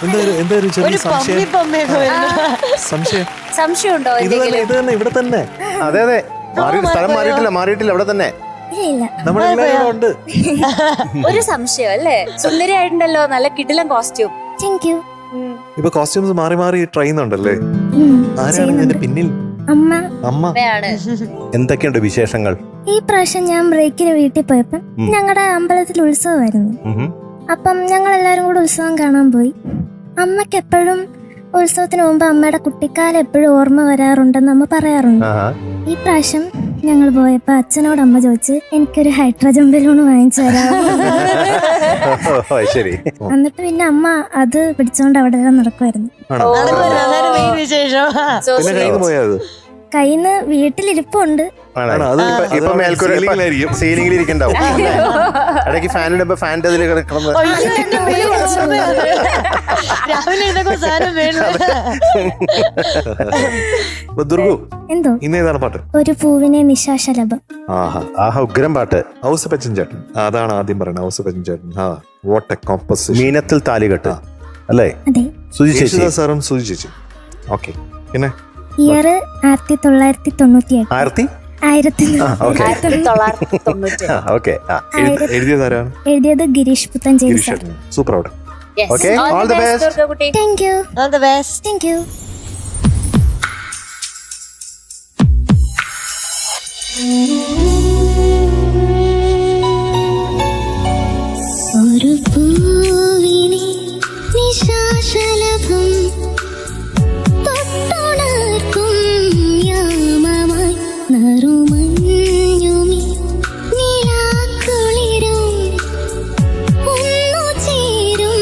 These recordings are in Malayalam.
എന്താ ഒരു ചെറിയ സംശയമുണ്ടോ? ഇത് തന്നെ ഇവിടെ തന്നെ. അതെ സ്ഥലം മാറിയിട്ടില്ല ഇവിടെ തന്നെ നമ്മളെല്ലാവരും ഉണ്ട്. ഒരു സംശയം അല്ലേ? സുന്ദരിയായിട്ടുണ്ടല്ലോ, നല്ല കിടിലൻ കോസ്റ്റ്യൂം. Thank you. ഇപ്പൊ കോസ്റ്റ്യൂംസ് മാറി ട്രൈ ചെയ്യുന്നുണ്ടല്ലേ? ആരാണ് ഇതിന്റെ പിന്നിൽ? അമ്മ. എന്തൊക്കെയുണ്ട് വിശേഷങ്ങൾ? ഈ പ്രാവശ്യം ഞാൻ ബ്രേക്കിന് വീട്ടിൽ പോയപ്പോ ഞങ്ങളുടെ അമ്പലത്തിൽ ഉത്സവമായിരുന്നു. അപ്പം ഞങ്ങൾ എല്ലാരും കൂടെ ഉത്സവം കാണാൻ പോയി. അമ്മയ്ക്ക് എപ്പോഴും ഉത്സവത്തിന് മുമ്പ് അമ്മയുടെ കുട്ടിക്കാലം എപ്പോഴും ഓർമ്മ വരാറുണ്ടെന്ന് അമ്മ പറയാറുണ്ട്. ഈ പ്രാവശ്യം ഞങ്ങൾ പോയപ്പോ അച്ഛനോട് അമ്മ ചോദിച്ച് എനിക്കൊരു ഹൈഡ്രജൻ ബലൂൺ വാങ്ങിച്ചു തരാമോ. എന്നിട്ട് പിന്നെ അമ്മ അത് പിടിച്ചോണ്ട് അവിടെ നടക്കുമായിരുന്നു. കയ്യിന്ന് വീട്ടിലിരിപ്പുണ്ട്. സീലിംഗിൽ ഇരിക്കണ്ടാവും. ഇടയ്ക്ക് ഫാനിടുമ്പോ ഫാൻ്റെ അതിൽ കിടക്കണം. എന്തോ ഇന്നേതാണ് പാട്ട്? ഒരു പൂവിനെ നിശാശലഭം. ഉഗ്രം പാട്ട്. ഔസേപ്പച്ചൻ ചേട്ടൻ അതാണ് ആദ്യം പറയുന്നത്. ഔസേപ്പച്ചൻ ചേട്ടൻ. What a composition. മീനത്തിൽ താലികെട്ട് അല്ലേ? സുജി ചേച്ചി സാറും സുജി ചേച്ചി. ഓക്കെ. പിന്നെ ഇയർ 1998. എഴുതിയത് Gireesh Puthenchery. Super out. All the best. Thank you. All the best. Thank you. ഒരു പൂവിനെ നിശാശലഭം തൊട്ടുണർക്കും യാമമായി നറുമഞ്ഞുമി നിലാക്കുളിരും ഒന്നു ചേരും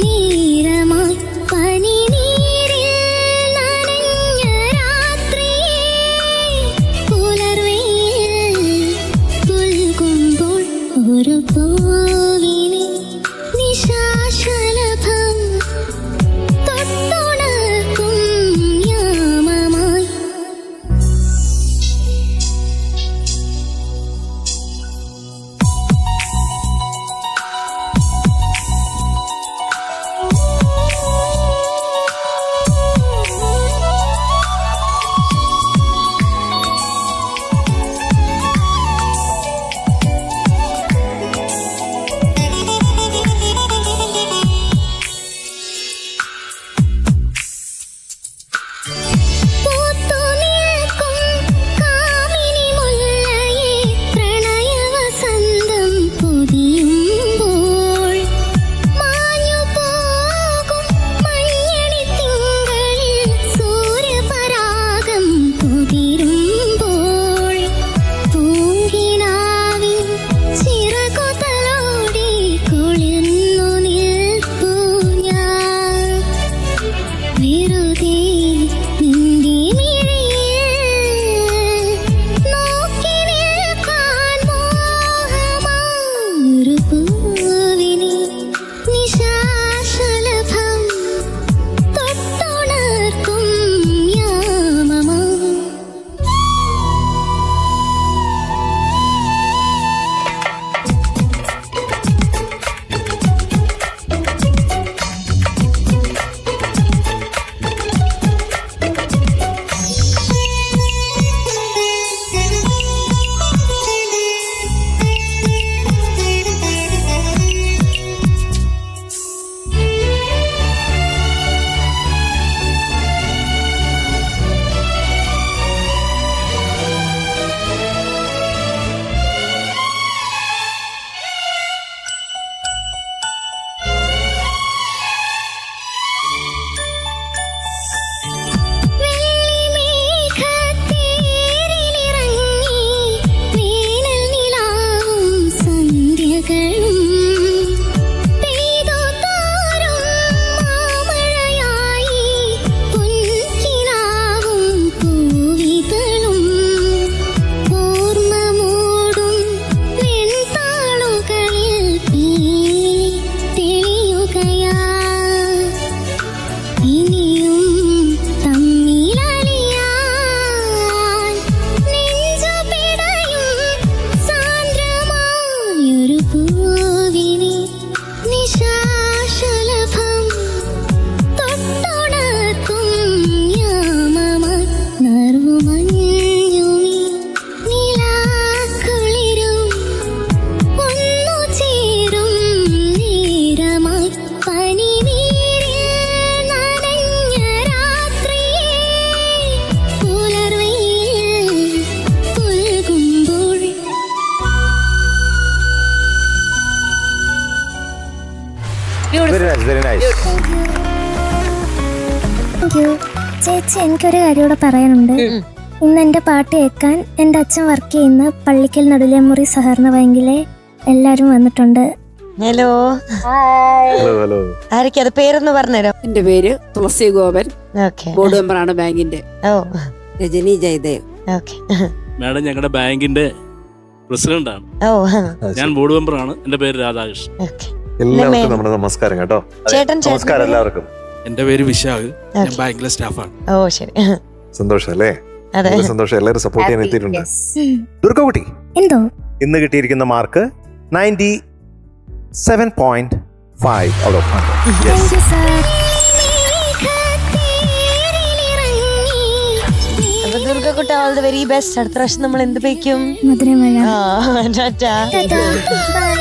നീരമായി പനിനീരിൽ നനഞ്ഞ രാത്രിയെ പുലർവെയിൽ പുൽകുമ്പോൾ ഒരു പൂവിനെ നിശാശലഭം തൊട്ടുണർക്കും യാമമായി. പൂവിനെ നിശാശലഭം very nice very nice. Thank you. ചേച്ചി എനിക്കൊരു കാര്യം കൂടെ പറയാനുണ്ട്. ഇന്ന് എൻ്റെ പാട്ട് കേൾക്കാൻ എൻ്റെ അച്ഛൻ വർക്ക് ചെയ്യുന്ന പള്ളിക്കൽ നടുലേമുറി സഹകരണ ബാങ്കിലെ എല്ലാരും വന്നിട്ടുണ്ട്. Hello, hello hello. ആരൊക്കെ അത് പേരൊന്ന് പറഞ്ഞുതരാം? എന്റെ പേര് തുളസി ഗോപൻ, ഓക്കെ. ബോർഡ് മെമ്പറാണ് ബാങ്കിന്റെ. ഓ, രജനി ജയദേവ്. ഓക്കെ. മാഡം ഞങ്ങളുടെ ബാങ്കിന്റെ പ്രസിഡന്റാണ്. ഓ, ഞാൻ ബോർഡ് മെമ്പറാണ്. എന്റെ പേര് രാധാകൃഷ്ണൻ. ഓക്കെ. എല്ലാവർക്കും നമ്മുടെ നമസ്കാരം കേട്ടോ. ചേട്ടൻ നമസ്കാരം എല്ലാവർക്കും. എന്റെ പേര് വിശാഖ്. ഞാൻ ബാങ്കിലെ സ്റ്റാഫാണ്. ഓ, ശരി. സന്തോഷം അല്ലേ? അതെ. വളരെ സന്തോഷം. എല്ലാവരും സപ്പോർട്ട് ചെയ്യാൻ എത്തിയിട്ടുണ്ട്. ദുർഗകുട്ടി, എന്തോ ഇന്ന് കിട്ടിയിരിക്കുന്ന mark 97.5 out of 100. Thank you sir. അപ്പൊ ദുർഗക്കുട്ട, ഓൾ ദി വെരി ബെസ്റ്റ്. അടുത്ത പ്രാവശ്യം നമ്മൾ എന്ത് വയ്ക്കും? മധുരമഴ. ടാറ്റാ. ടാറ്റാ. ബൈ.